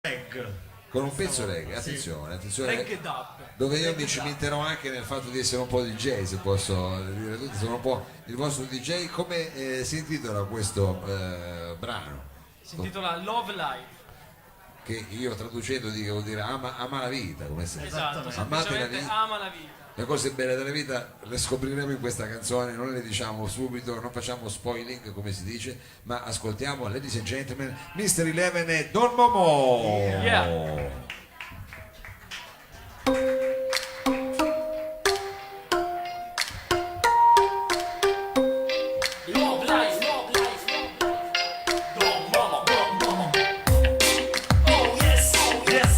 con un pezzo reggae, attenzione, attenzione, Reggae dub. dove io mi cimenterò anche nel fatto di essere un po' DJ, se posso dire tutti, sono un po' il vostro DJ. Come si intitola questo brano? Si intitola Love Life. Che io traducendo dico, vuol dire ama la vita, come se Esatto, amate la semplicemente vita. ama la vita. Le cose belle della vita le scopriremo in questa canzone, non le diciamo subito, non facciamo spoiling come si dice, ma ascoltiamo, ladies and gentlemen, Mr. Eleven e Don Momo. Yeah. Love life, love life, love life. Don Momo, Don Momo. Oh yes, oh yes.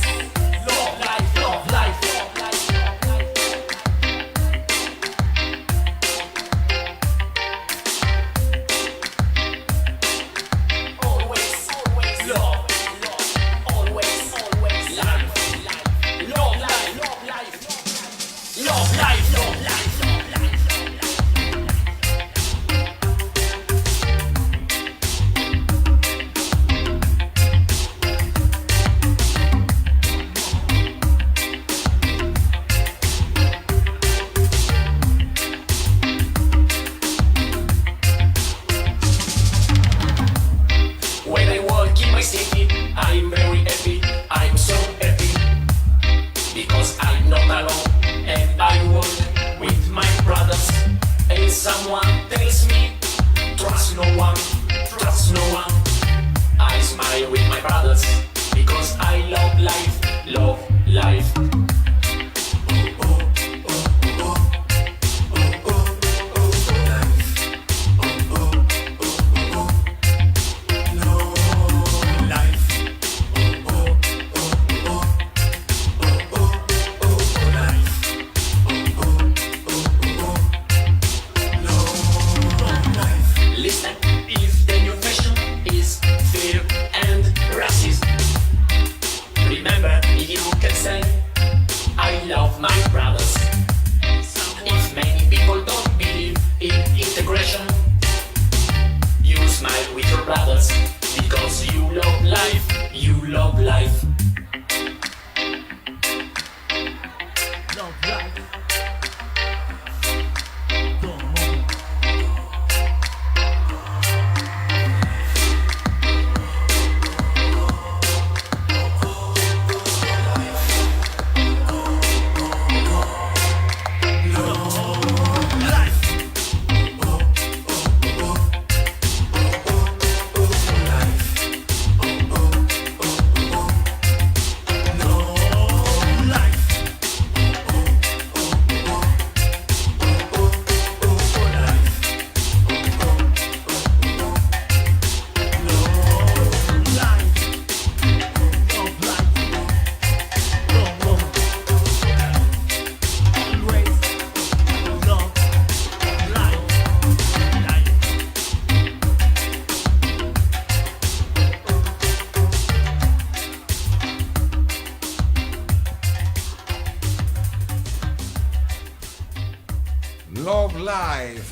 Love life, love life, love life, love life. Always, always love, love. Always, always life, life. Love life, love life, love life. Love life, love life, love life. When I walk in my city, I'm very happy. I'm so happy because I'm not alone and I walk with my brothers. And someone tells me, trust no one, trust no one. I smile with my brothers because I love life, love life. Listen, if the new fashion is fear and racism, remember you can say, I love my brothers. If many people don't believe in integration, you smile with your brothers because you love life, you love life. Love life. Don Momo.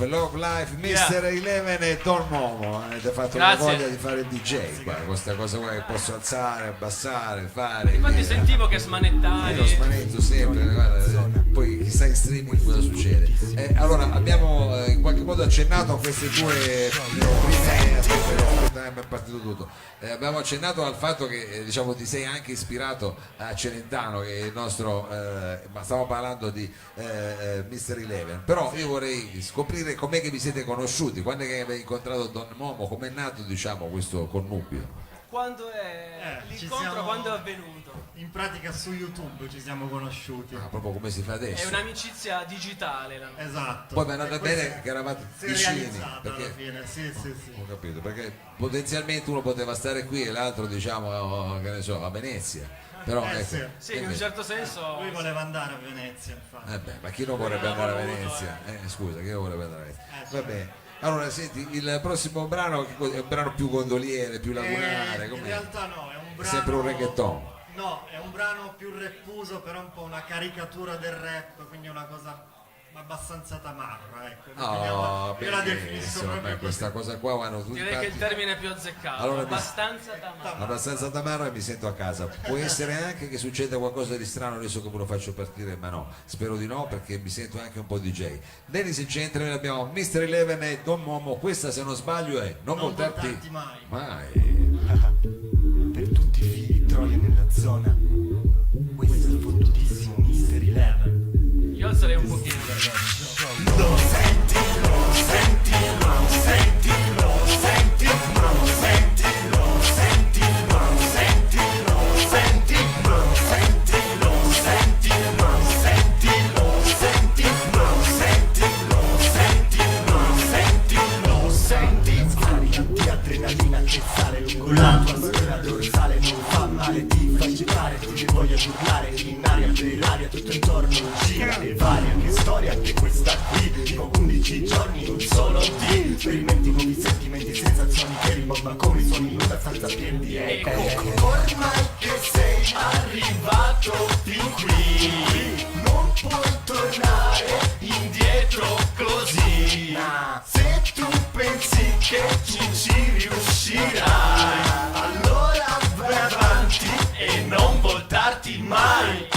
Love Life, Mr. Eleven e Don Momo. Avete fatto Grazie. una voglia di fare il DJ qua, questa cosa qua che posso alzare, abbassare, fare. Infatti dire. sentivo che Io lo smanettai. smanetto sempre, guarda, poi chissà in streaming cosa succede. Allora abbiamo in qualche modo accennato a queste due prime, aspetta, è partito tutto. Abbiamo accennato al fatto che diciamo ti sei anche ispirato a Celentano, che è il nostro, ma stiamo parlando di Mr. Eleven, però io vorrei scoprire com'è che vi siete conosciuti, quando è che avete incontrato Don Momo, com'è nato diciamo questo connubio? Quando è Ci l'incontro, siamo- quando è avvenuto? In pratica su YouTube ci siamo conosciuti. Ah, proprio come si fa È adesso. un'amicizia digitale. la nostra. Esatto. Poi mi è andata E questa bene che eravate si è vicini, realizzata perché alla fine, sì, sì, sì. ho capito, perché potenzialmente uno poteva stare qui e l'altro diciamo che ne so, a Venezia, però ecco, sì. Sì, in un certo senso. Lui voleva andare a Venezia, infatti. beh, ma chi non vorrebbe andare a voluto, Venezia? Scusa, chi non vorrebbe andare a Venezia? sì. Va bene. Allora, senti, il prossimo brano è un brano più gondoliere, più lagunare, In com'è? realtà no, è un brano... Sempre un reggaeton. No, è un brano più rappuso, però un po' una caricatura del rap, quindi una cosa Ma abbastanza tamarra, ecco. No, Io la definisco proprio così. questa cosa qua vanno tutti. Direi che il termine è più azzeccato. Allora, abbastanza tamaro. abbastanza tamarra e mi sento a casa. Può essere anche che succeda qualcosa di strano adesso come lo faccio partire, ma no, spero di no perché mi sento anche un po' DJ. Ladies and gentlemen, abbiamo Mr. Eleven e Don Momo. Questa, se non sbaglio, è Non voltarti mai. mai. Per tutti i figli troia nella zona, questo è il fottutissimo Mr. Eleven. Io alzerei un pochino. Lo senti, lo senti, lo senti, lo senti, lo senti, lo senti, lo senti, lo senti, lo senti, lo senti, lo senti, lo senti, lo senti, lo senti, lo senti, lo senti. Scarica di adrenalina che sale lungo la tua schiena dorsale, non fa male, ti fa girare, ti voglia urlare, in aria per l'aria, tutto intorno gira e varia. Che storia anche questa qui, vivo 11 giorni, un solo D, sperimenti nuovi sentimenti, sensazioni che rimomba come i suoni in una stanza piena di eco. Ormai che sei arrivato fin qui, non puoi tornare indietro così. Se tu pensi che ci riuscirai, allora vai avanti e non voltarti mai.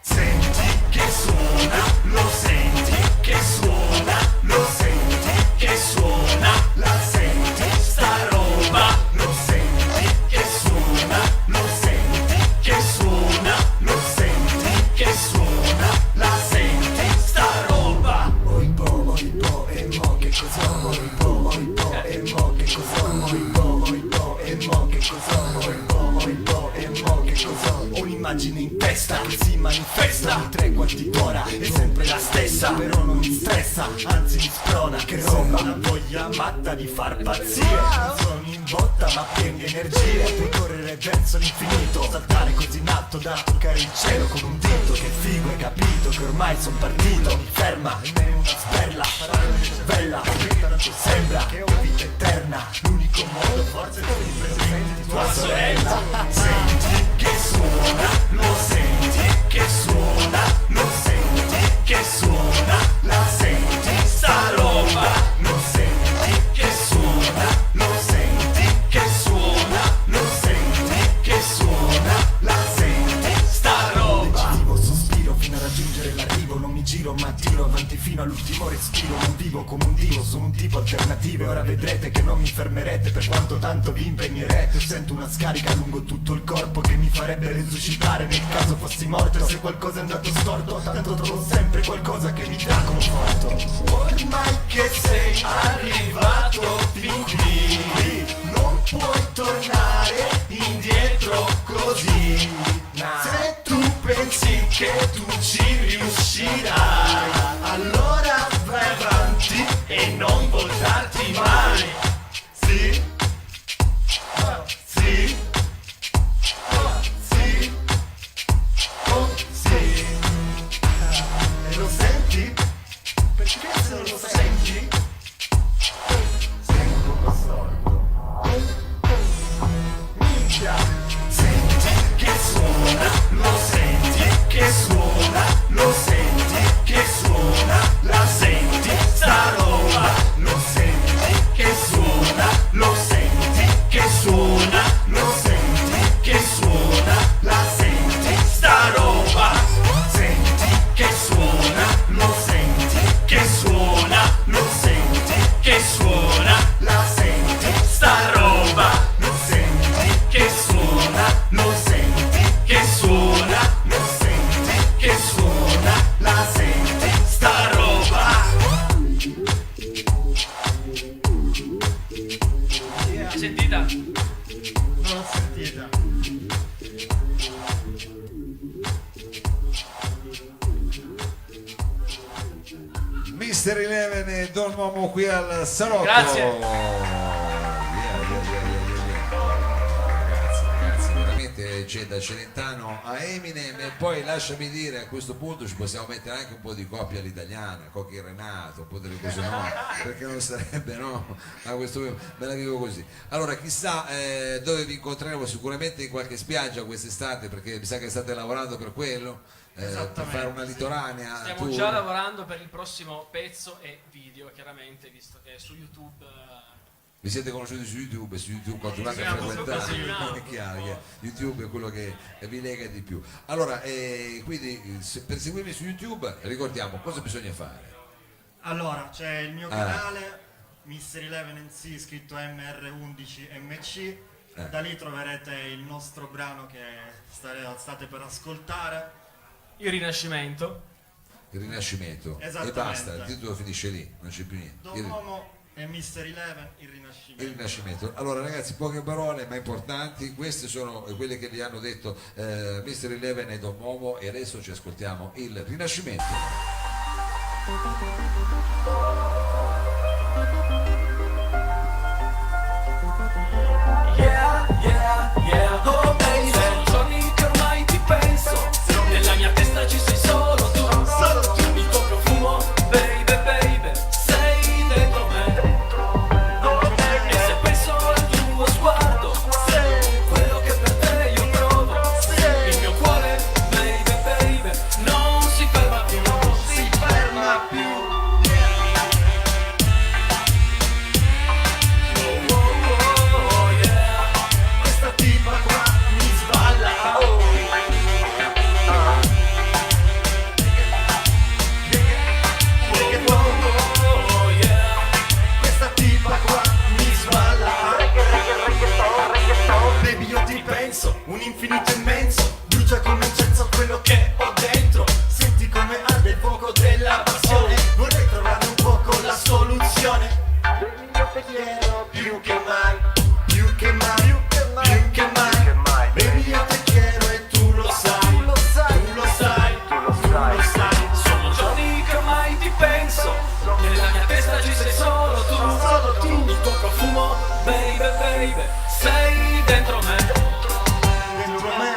Senti che suona, lo senti che suona, lo senti che suona, la senti sta roba, lo senti che suona, lo senti che suona, lo senti che suona, la senti sta roba. Oi po, e mo che cos'ho, oi po, e mo che cos'ho, oi po, e mo che cos'ho, oi po, e mo che cos'ho. Ho un'immagine in testa che si manifesta ogni 3/4 d'ora, è sempre la stessa, però non mi stressa, anzi mi sprona, che roba, una voglia matta di far pazzire. Sono in botta ma pieno di energie, puoi correre verso l'infinito, saltare così in alto da toccare il cielo con un dito. Che figo, hai capito che ormai son partito, mi ferma, è una sperla, bella, tanto sembra che ho vita eterna, l'unico modo forse è che mi presenti tua sorella. Senti che suona, lo senti che suona, lo senti che suona, la senti sta roba, lo senti che suona, lo senti che suona, lo senti che suona, la senti sta roba. Decisivo sospiro fino a raggiungere l'arrivo, non mi giro ma tiro avanti fino all'ultimo respiro. Non vivo come un divo, sono un tipo alternativo e ora vedrete che non mi fermerete per quanto tanto vi impegnerete. Sento una scarica lungo tutto il corpo che mi farebbe resuscitare nel caso fossi morto. Se qualcosa è andato storto, tanto trovo sempre qualcosa che mi dà conforto. Ormai che sei arrivato fin qui, non puoi tornare indietro così. Se tu pensi che tu ci riuscirai, allora vai avanti e non voltarti mai. Sì, sì, sì, oh sì. E lo senti? Perché se non lo senti? Sei un po' sordo. Minchia. Senti che suona, lo senti che suona, lo senti che suona, la senti sta roba, lo senti che suona, lo senti che suona, lo senti che suona, la senti sta roba. Senti che suona, lo senti che suona, lo senti che suona, la senti sta roba, lo senti che suona, lo senti che suona, lo senti che suona, la senti sta roba. Hai sentita? Non l'ho sentita. Mr. Eleven e Don Momo qui al salotto. Grazie. Via. Ragazzi, veramente c'è da Celentano a Eminem, e poi lasciami dire, a questo punto ci possiamo mettere anche un po' di coppia all'italiana, Cocchi e Renato, un po' delle cose, no, perché non sarebbe, no, a questo punto me la vivo così. Allora chissà dove vi incontreremo, sicuramente in qualche spiaggia quest'estate, perché mi sa che state lavorando per quello, per fare una litoranea. Stiamo tour. già lavorando per il prossimo pezzo e video, chiaramente, visto che su YouTube Vi siete conosciuti su YouTube e su YouTube continuate a Siamo frequentare, così, no? è chiaro che YouTube è quello che vi lega di più. Allora, quindi per seguirmi su YouTube ricordiamo cosa bisogna fare. Allora, c'è il mio canale Mr. Eleven NC scritto MR11MC. Da lì troverete il nostro brano che state per ascoltare. il Rinascimento. Il Rinascimento. E Esattamente. basta, il titolo finisce lì, non c'è più niente. Don Momo e Mr. Eleven, il Rinascimento. Il Rinascimento. Allora ragazzi, poche parole ma importanti, queste sono quelle che vi hanno detto Mr. Eleven e Don Momo, e adesso ci ascoltiamo il Rinascimento. Oh baby, sono giorni che ormai ti penso. Nella mia testa ci sei solo tu. Il tuo profumo, baby, baby, sei dentro me. E se penso al tuo sguardo, quello che per te io provo, il mio cuore, baby, baby, non si ferma più, non si ferma più. Oh, oh, oh, yeah. Questa tipa qua mi sballa, oh. Oh, yeah. Questa tipa qua mi sballa. Baby, io ti penso, un infinito immenso, brucia come incenso quello che ho dentro. Senti come arde il fuoco della passione, vorrei trovare un poco la soluzione. Baby, io ti chiedo più che mai, più che mai, più che mai. Baby, io ti chiedo e tu lo sai, tu lo sai, tu lo sai. Sono giorni che ormai ti penso, nella mia testa ci sei solo tu. Il tuo profumo, baby, baby, sei dentro me. Dentro me.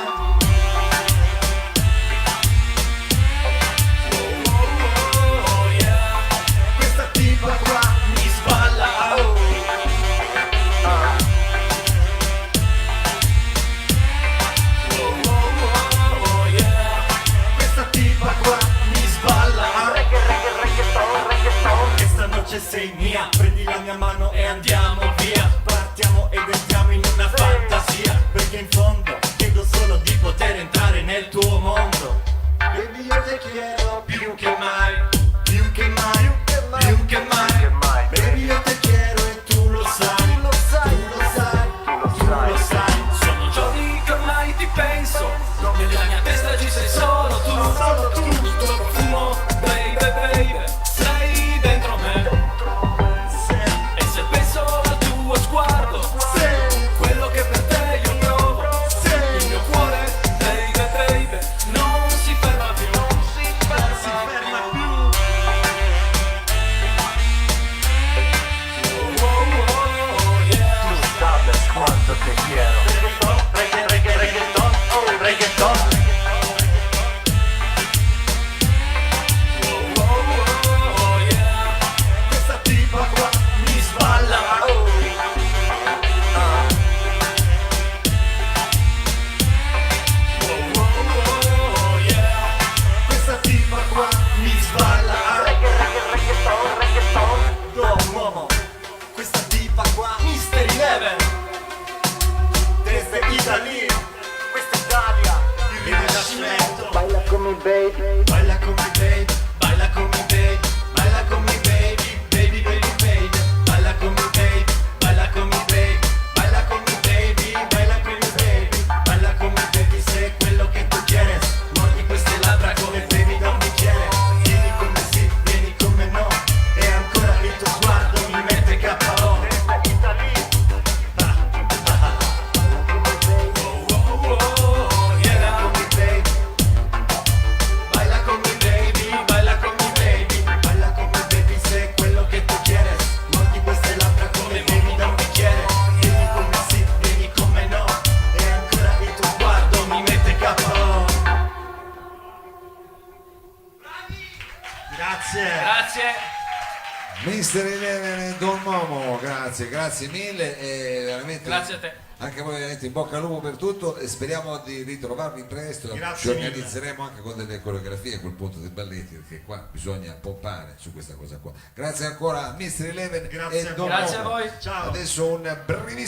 Oh, yeah. Questa tipa qua mi sballa, oh. Oh, yeah. Questa tipa qua mi sballa. Questa noce sei mia, prendi la mia mano e andiamo via. Partiamo ed entriamo in una fantasia, perché in fondo chiedo solo di poter entrare nel tuo mondo. Baby, io ti chiedo più che mai, più che mai, più che mai. Baby, io ti chiedo e tu lo sai, tu lo sai. Sono giorni che ormai ti penso, nella mia testa ci sei solo tu. Il tuo profumo, baby, baby, sei dentro me. E se penso al tuo sguardo, quello che per te io provo, il mio cuore, baby, baby, non si ferma più, non si ferma più. Oh, oh, yeah. Tú sabes cuánto te quiero. Reggaeton, oh, reggaeton. Oh, yeah. Questa tipa qua mi sballa, oh. Oh, yeah. Questa tipa qua mi sballa. Don Momo, questa tipa qua Mr. Eleven. desde Italia. Questa Italia. Il Rinascimento. Baila con mi baby. Baila con me baby, baila con me baby, baila con me baby, baby, baby, baby. Baila con me baby, baila con me baby, baila con me baby, baila con me baby, baila con me baby, sé quello che tu quieres. Mordi queste labbra come baby da un bicchiere. Vieni con me sì, vieni con me no. E ancora il tuo sguardo mi mette KO. Oh, yeah. Baila con Mister Eleven e Don Momo, grazie mille e veramente Grazie a te. anche voi veramente in bocca al lupo per tutto e speriamo di ritrovarvi presto. Grazie ci mille. organizzeremo anche con delle coreografie a quel punto dei balletti, perché qua bisogna pompare su questa cosa qua. Grazie ancora a Mister Eleven Grazie e a Don voi. Grazie a Momo. voi. Ciao. Adesso un brevissimo